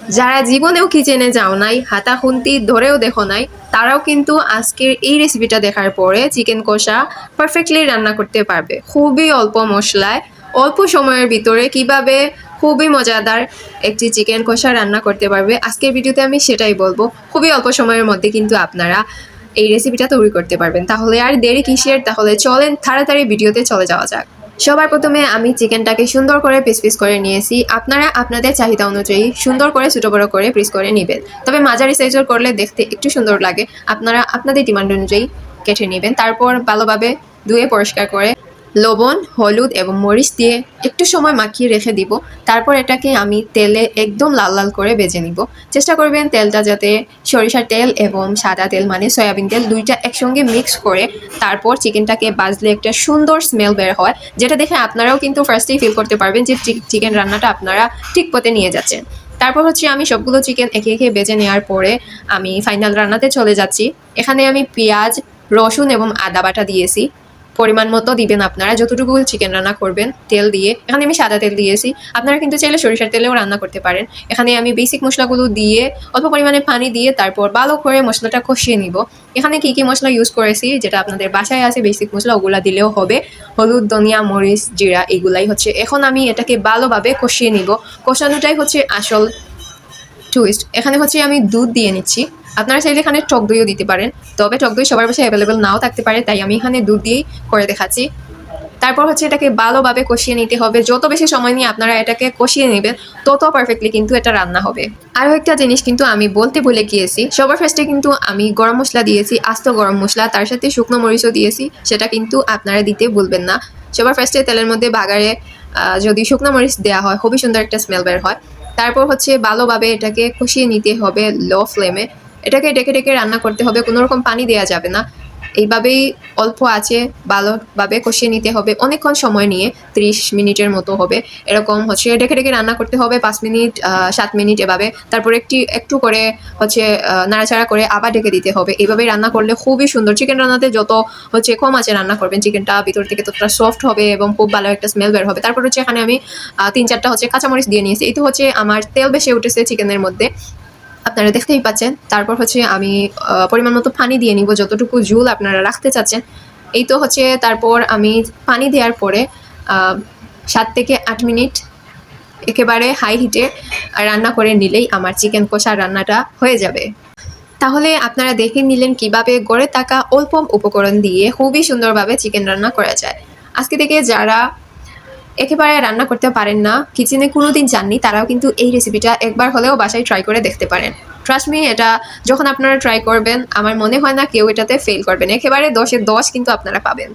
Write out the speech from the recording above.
যারা জীবনেও কিচেনে যাও নাই, হাতা খুন্তি ধরেও দেখো নাই, তারাও কিন্তু আজকের এই রেসিপিটা দেখার পরে চিকেন কষা পারফেক্টলি রান্না করতে পারবে। খুবই অল্প মশলায় অল্প সময়ের ভিতরে কিভাবে খুবই মজাদার একটি চিকেন কষা রান্না করতে পারবে, আজকের ভিডিওতে আমি সেটাই বলবো। খুবই অল্প সময়ের মধ্যে কিন্তু আপনারা এই রেসিপিটা তৈরি করতে পারবেন। তাহলে আর দেরি কিসের, তাহলে চলেন তাড়াতাড়ি ভিডিওতে চলে যাওয়া যাক। সবার প্রথমে আমি চিকেনটাকে সুন্দর করে পিস পিস করে নিয়েছি। আপনারা আপনাদের চাহিদা অনুযায়ী সুন্দর করে ছোটো বড়ো করে পিস করে নেবেন, তবে মাঝারি সাইজের করলে দেখতে একটু সুন্দর লাগে। আপনারা আপনাদের ডিমান্ড অনুযায়ী কেটে নেবেন। তারপর ভালোভাবে ধুয়ে পরিষ্কার করে লবণ, হলুদ এবং মরিচ দিয়ে একটু সময় মাখিয়ে রেখে দিব। তারপর এটাকে আমি তেলে একদম লাল লাল করে ভেজে নিব। চেষ্টা করবেন তেলটা যাতে সরিষার তেল এবং সাদা তেল মানে সয়াবিন তেল দুইটা একসঙ্গে মিক্স করে তারপর চিকেনটাকে ভাজলে একটা সুন্দর স্মেল বের হয়, যেটা দেখে আপনারাও কিন্তু ফার্স্টেই ফিল করতে পারবেন যে চিকেন রান্নাটা আপনারা ঠিক পথে নিয়ে যাচ্ছেন। তারপর হচ্ছে আমি সবগুলো চিকেন একে একে বেজে নেওয়ার পরে আমি ফাইনাল রান্নাতে চলে যাচ্ছি। এখানে আমি পেঁয়াজ, রসুন এবং আদা বাটা দিয়েছি। পরিমাণ মতো দিবেন আপনারা যতটুকু চিকেন রান্না করবেন তেল দিয়ে। এখানে আমি সাদা তেল দিয়েছি, আপনারা কিন্তু চাইলে সরিষার তেলেও রান্না করতে পারেন। এখানে আমি বেসিক মশলাগুলো দিয়ে অল্প পরিমাণে পানি দিয়ে তারপর ভালো করে মশলাটা কষিয়ে নিব। এখানে কী কী মশলা ইউজ করেছি, যেটা আপনাদের বাসায় আছে বেসিক মশলা, ওগুলা দিলেও হবে। হলুদ, ধনিয়া, মরিচ, জিরা, এগুলাই হচ্ছে। এখন আমি এটাকে ভালোভাবে কষিয়ে নিব। কষানোটাই হচ্ছে আসল টুইস্ট। এখানে হচ্ছে আমি দুধ দিয়ে নিচ্ছি। আপনারা চাইলে এখানে টক দইও দিতে পারেন, তবে টক দই সবার বাসায় অ্যাভেলেবেল নাও থাকতে পারে, তাই আমি এখানে দুধ দিয়েই করে দেখাচ্ছি। তারপর হচ্ছে এটাকে ভালোভাবে কষিয়ে নিতে হবে। যত বেশি সময় নিয়ে আপনারা এটাকে কষিয়ে নেবেন তত পারফেক্টলি কিন্তু এটা রান্না হবে। আরও একটা জিনিস কিন্তু আমি বলতে ভুলে গিয়েছি, সবার ফার্স্টে কিন্তু আমি গরম মশলা দিয়েছি, আস্ত গরম মশলা, তার সাথে শুকনো মরিচও দিয়েছি। সেটা কিন্তু আপনারা দিতে ভুলবেন না। সবার ফার্স্টে তেলের মধ্যে বাগারে যদি শুকনো মরিচ দেওয়া হয় খুবই সুন্দর একটা স্মেল বের হয়। তারপর হচ্ছে ভালোভাবে এটাকে কষিয়ে নিতে হবে লো ফ্লেমে। এটাকে ডেকে ডেকে রান্না করতে হবে, কোনো রকম পানি দেওয়া যাবে না। এইভাবেই অল্প আছে ভালোভাবে কষিয়ে নিতে হবে অনেকক্ষণ সময় নিয়ে, 30 মিনিটের মতো হবে। এরকম হচ্ছে ডেকে ডেকে রান্না করতে হবে 5 মিনিট 7 মিনিট এভাবে। তারপর একটু করে হচ্ছে নাড়াচাড়া করে আবার ডেকে দিতে হবে। এইভাবেই রান্না করলে খুবই সুন্দর। চিকেন রান্নাতে যত হচ্ছে কম আছে রান্না করবেন, চিকেনটা ভিতর থেকে ততটা সফট হবে এবং খুব ভালো একটা স্মেল বের হবে। তারপর হচ্ছে এখানে আমি 3-4টা হচ্ছে কাঁচামরিচ দিয়ে নিয়েছি। এই তো হচ্ছে আমার তেল বেশি উঠেছে চিকেনের মধ্যে, আপনারা দেখতেই পাচ্ছেন। তারপর হচ্ছে আমি পরিমাণ মতো পানি দিয়ে নিব, যতটুকু ঝোল আপনারা রাখতে চাচ্ছেন। এই তো হচ্ছে তারপর আমি পানি দেওয়ার পরে 7 থেকে 8 মিনিট একেবারে হাই হিটে রান্না করে নিলেই আমার চিকেন কষা রান্নাটা হয়ে যাবে। তাহলে আপনারা দেখে নিলেন কিভাবে গড়ে থাকা অল্প উপকরণ দিয়ে খুবই সুন্দরভাবে চিকেন রান্না করা যায়। আজকে থেকে যারা একেবারে রান্না করতে পারেন না, কিচেনে কোনোদিন যাননি, তারাও কিন্তু এই রেসিপিটা একবার হলেও বাসায় ট্রাই করে দেখতে পারেন। ট্রাস্ট মি, এটা যখন আপনারা ট্রাই করবেন আমার মনে হয় না কেউ এটাতে ফেল করবেন। একেবারে 10-এ 10 কিন্তু আপনারা পাবেন।